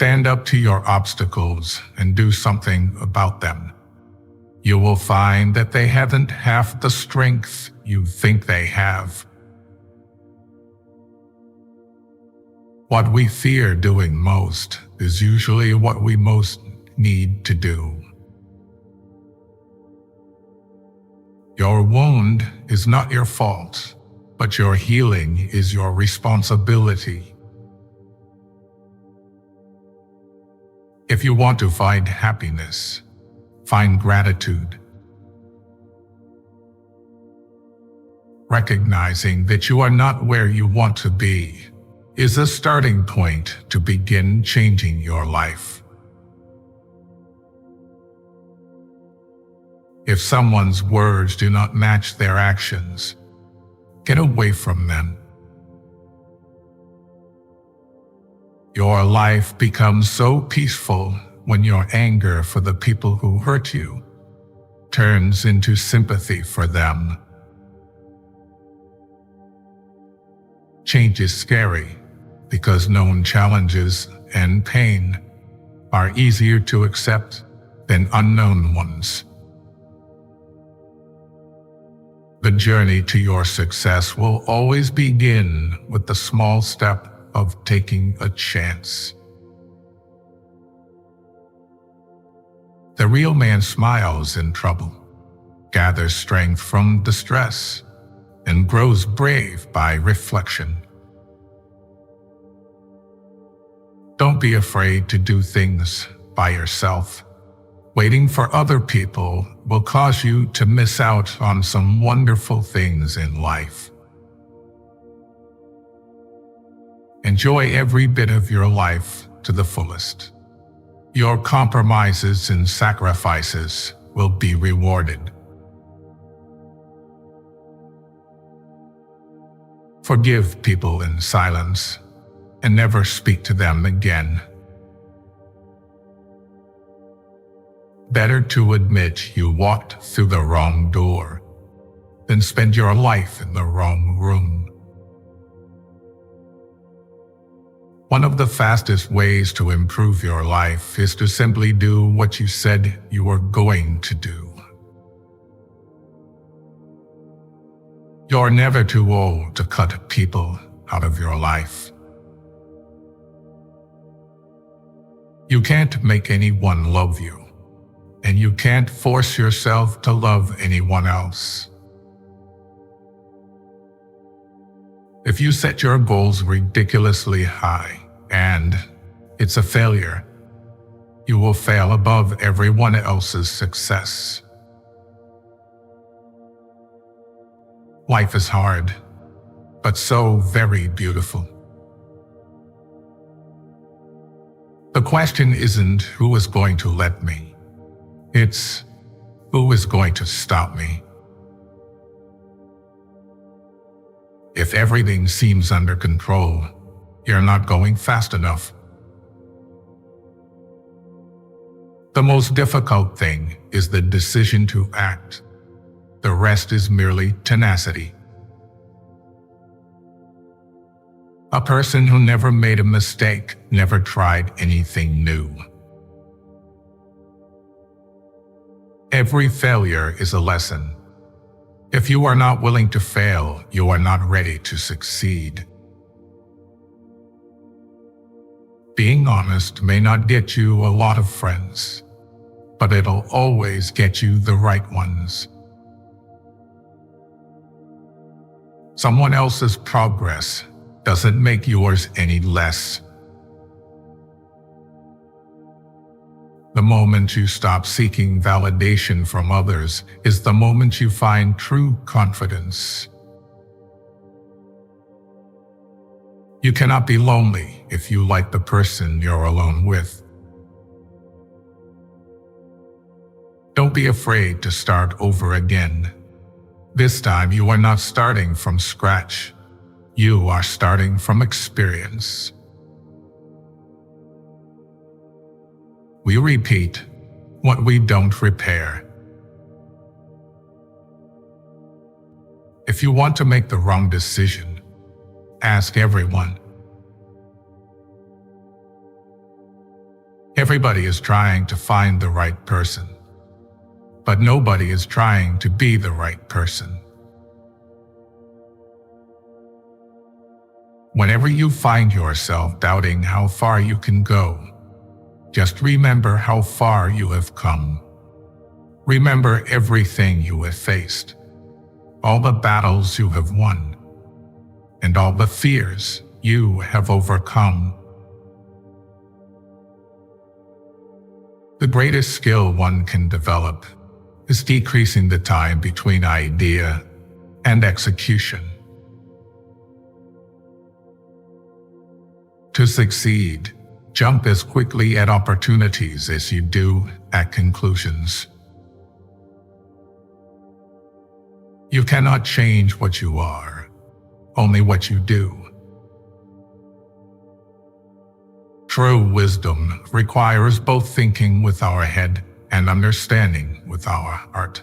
Stand up to your obstacles and do something about them. You will find that they haven't half the strength you think they have. What we fear doing most is usually what we most need to do. Your wound is not your fault, but your healing is your responsibility. If you want to find happiness, find gratitude. Recognizing that you are not where you want to be is a starting point to begin changing your life. If someone's words do not match their actions, get away from them. Your life becomes so peaceful when your anger for the people who hurt you turns into sympathy for them. Change is scary because known challenges and pain are easier to accept than unknown ones. The journey to your success will always begin with the small step of taking a chance. The real man smiles in trouble, gathers strength from distress, and grows brave by reflection. Don't be afraid to do things by yourself. Waiting for other people will cause you to miss out on some wonderful things in life. Enjoy every bit of your life to the fullest. Your compromises and sacrifices will be rewarded. Forgive people in silence and never speak to them again. Better to admit you walked through the wrong door than spend your life in the wrong room. One of the fastest ways to improve your life is to simply do what you said you were going to do. You're never too old to cut people out of your life. You can't make anyone love you, and you can't force yourself to love anyone else. If you set your goals ridiculously high and it's a failure, you will fail above everyone else's success. Life is hard, but so very beautiful. The question isn't who is going to let me. It's who is going to stop me. If everything seems under control, you're not going fast enough. The most difficult thing is the decision to act. The rest is merely tenacity. A person who never made a mistake never tried anything new. Every failure is a lesson. If you are not willing to fail, you are not ready to succeed. Being honest may not get you a lot of friends, but it'll always get you the right ones. Someone else's progress doesn't make yours any less. The moment you stop seeking validation from others is the moment you find true confidence. You cannot be lonely if you like the person you're alone with. Don't be afraid to start over again. This time you are not starting from scratch. You are starting from experience. We repeat what we don't repair. If you want to make the wrong decision, ask everyone. Everybody is trying to find the right person, but nobody is trying to be the right person. Whenever you find yourself doubting how far you can go, just remember how far you have come. Remember everything you have faced, all the battles you have won, and all the fears you have overcome. The greatest skill one can develop is decreasing the time between idea and execution. To succeed, jump as quickly at opportunities as you do at conclusions. You cannot change what you are, only what you do. True wisdom requires both thinking with our head and understanding with our heart.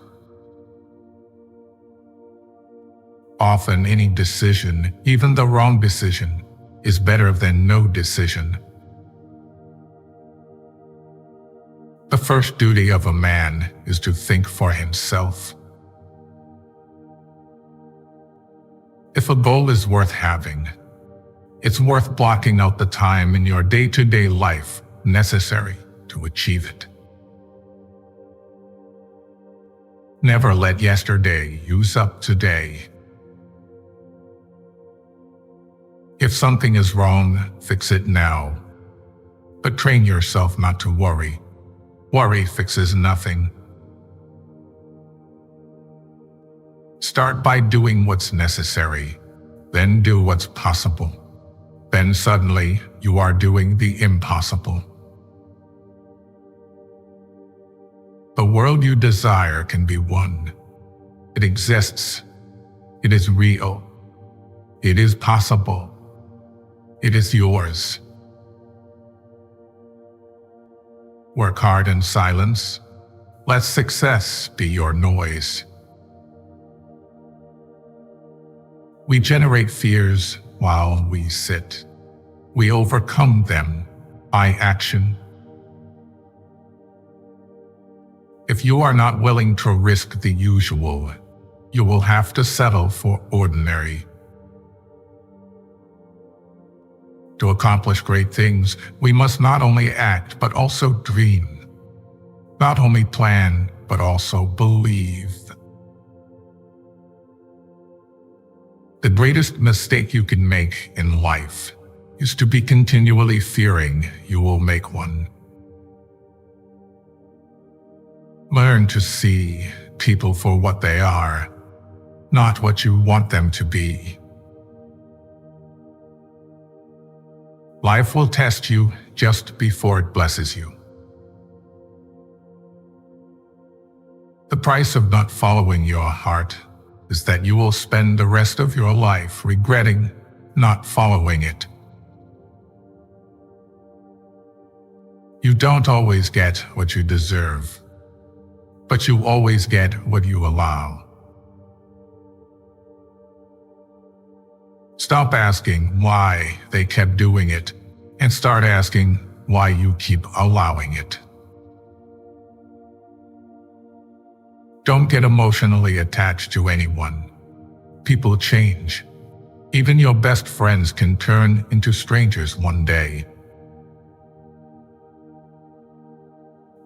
Often any decision, even the wrong decision, is better than no decision. The first duty of a man is to think for himself. If a goal is worth having, it's worth blocking out the time in your day-to-day life necessary to achieve it. Never let yesterday use up today. If something is wrong, fix it now. But train yourself not to worry. Worry fixes nothing. Start by doing what's necessary, then do what's possible. Then suddenly, you are doing the impossible. The world you desire can be won. It exists. It is real. It is possible. It is yours. Work hard in silence. Let success be your noise. We generate fears while we sit. We overcome them by action. If you are not willing to risk the usual, you will have to settle for ordinary. To accomplish great things, we must not only act but also dream. Not only plan, but also believe. The greatest mistake you can make in life is to be continually fearing you will make one. Learn to see people for what they are, not what you want them to be. Life will test you just before it blesses you. The price of not following your heart is that you will spend the rest of your life regretting not following it. You don't always get what you deserve, but you always get what you allow. Stop asking why they kept doing it and start asking why you keep allowing it. Don't get emotionally attached to anyone. People change. Even your best friends can turn into strangers one day.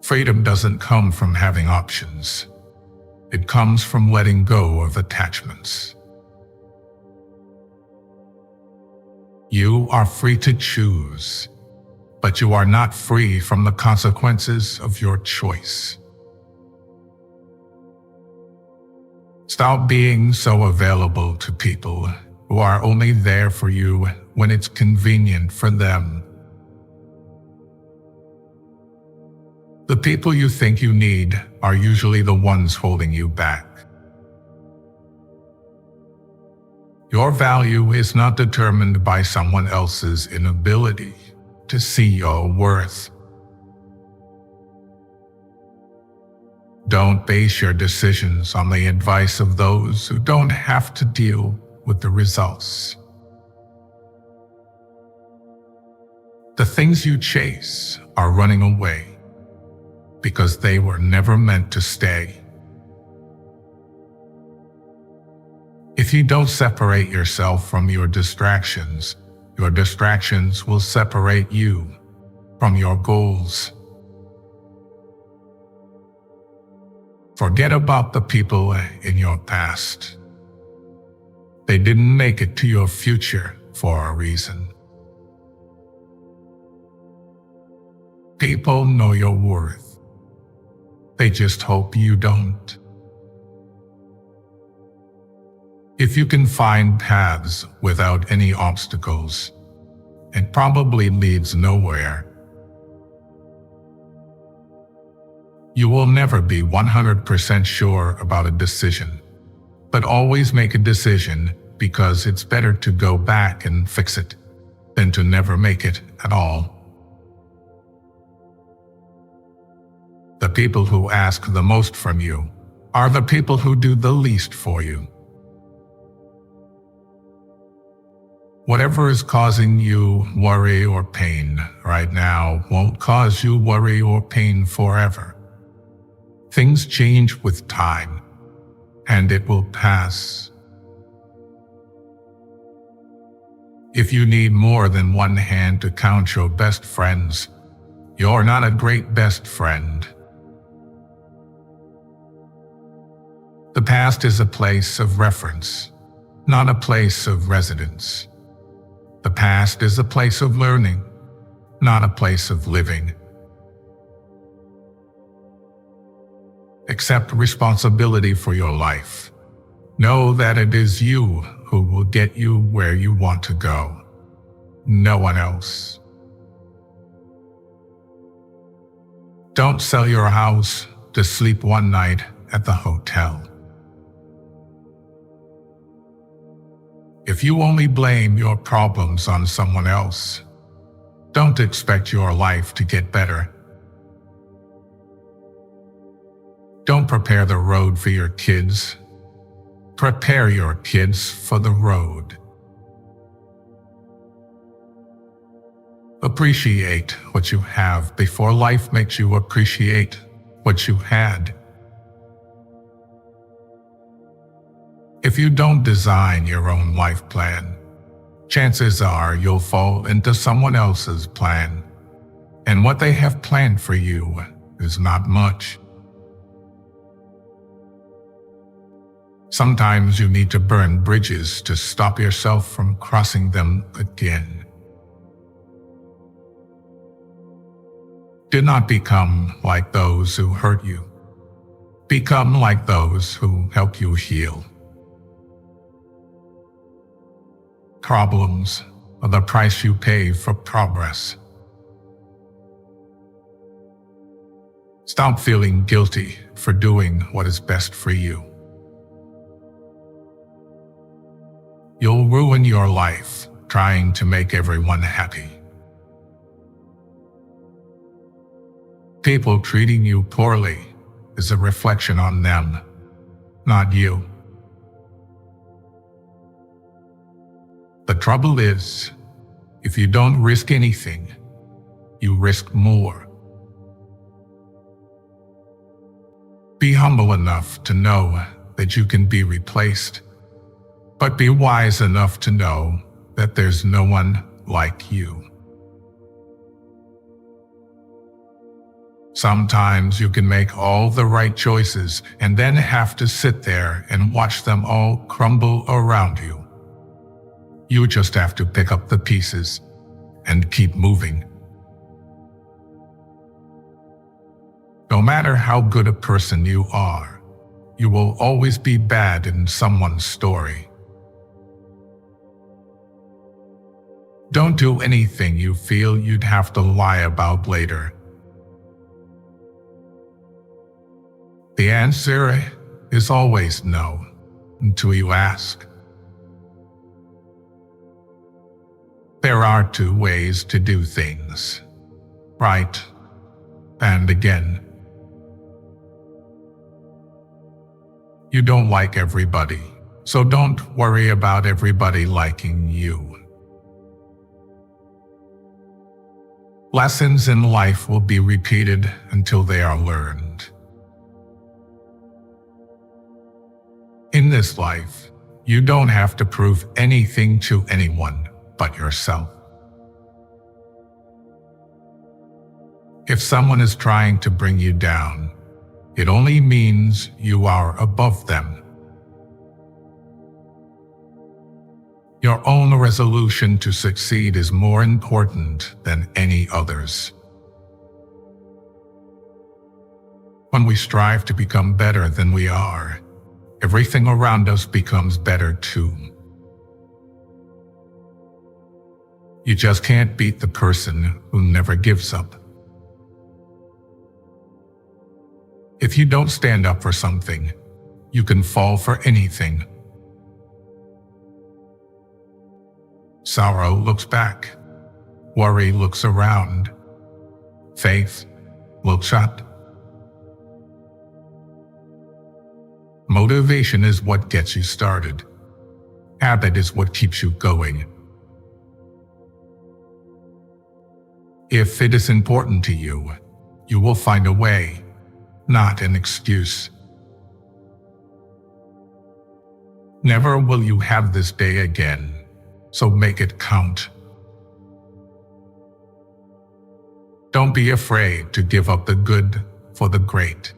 Freedom doesn't come from having options. It comes from letting go of attachments. You are free to choose, but you are not free from the consequences of your choice. Stop being so available to people who are only there for you when it's convenient for them. The people you think you need are usually the ones holding you back. Your value is not determined by someone else's inability to see your worth. Don't base your decisions on the advice of those who don't have to deal with the results. The things you chase are running away because they were never meant to stay. If you don't separate yourself from your distractions will separate you from your goals. Forget about the people in your past. They didn't make it to your future for a reason. People know your worth. They just hope you don't. If you can find paths without any obstacles, it probably leads nowhere. You will never be 100% sure about a decision, but always make a decision because it's better to go back and fix it than to never make it at all. The people who ask the most from you are the people who do the least for you. Whatever is causing you worry or pain right now won't cause you worry or pain forever. Things change with time, and it will pass. If you need more than one hand to count your best friends, you're not a great best friend. The past is a place of reference, not a place of residence. The past is a place of learning, not a place of living. Accept responsibility for your life. Know that it is you who will get you where you want to go, no one else. Don't sell your house to sleep one night at the hotel. If you only blame your problems on someone else, don't expect your life to get better. Don't prepare the road for your kids. Prepare your kids for the road. Appreciate what you have before life makes you appreciate what you had. If you don't design your own life plan, chances are you'll fall into someone else's plan, and what they have planned for you is not much. Sometimes you need to burn bridges to stop yourself from crossing them again. Do not become like those who hurt you. Become like those who help you heal. Problems are the price you pay for progress. Stop feeling guilty for doing what is best for you. You'll ruin your life trying to make everyone happy. People treating you poorly is a reflection on them, not you. The trouble is, if you don't risk anything, you risk more. Be humble enough to know that you can be replaced, but be wise enough to know that there's no one like you. Sometimes you can make all the right choices and then have to sit there and watch them all crumble around you. You just have to pick up the pieces and keep moving. No matter how good a person you are, you will always be bad in someone's story. Don't do anything you feel you'd have to lie about later. The answer is always no, until you ask. There are two ways to do things, right and again. You don't like everybody, so don't worry about everybody liking you. Lessons in life will be repeated until they are learned. In this life, you don't have to prove anything to anyone but yourself. If someone is trying to bring you down, it only means you are above them. Your own resolution to succeed is more important than any others. When we strive to become better than we are, everything around us becomes better too. You just can't beat the person who never gives up. If you don't stand up for something, you can fall for anything. Sorrow looks back. Worry looks around. Faith looks up. Motivation is what gets you started. Habit is what keeps you going. If it is important to you, you will find a way, not an excuse. Never will you have this day again, so make it count. Don't be afraid to give up the good for the great.